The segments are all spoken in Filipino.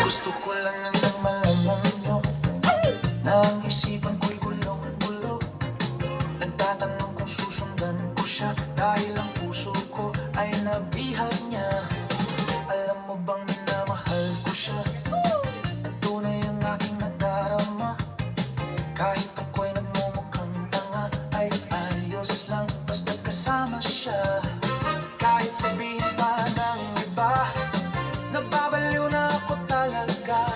Gusto ko lang nang malaman nyo na ang isipan ko'y gulong-gulo. Nagtatanong kung susundan ko siya dahil ang puso ko ay nabihag niya. Alam mo bang minamahal ko siya at tunay ang aking nadarama. Kahit ako'y nagmumukhang tanga ay ayos lang basta't kasama siya. Kahit sabihin pa ng iba, nababaliw na ako talaga.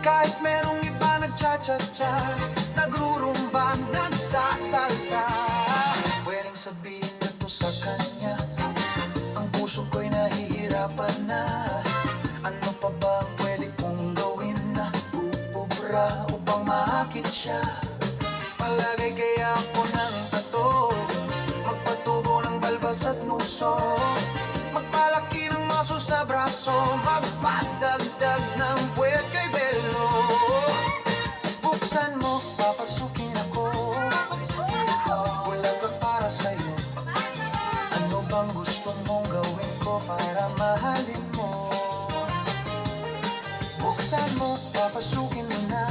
Kahit merong iba nagcha-cha-cha, nagrurumba, nagsasalsa. Pwedeng sabihin na to sa kanya, ang puso ko'y nahihirapan na. Ano pa ba ang pwede kong gawin na uubra upang maakit siya? Palagay kaya ako ng tato, magpatubo ng balbas at nguso, magpalaki ng maso sa braso, magpadagdag ng puwet kay Belo. Buksan mo, papasukin ako, bulaklak para sa'yo. Ano bang gusto mong gawin ko para mahalin mo? Buksan mo, papasukin mo na,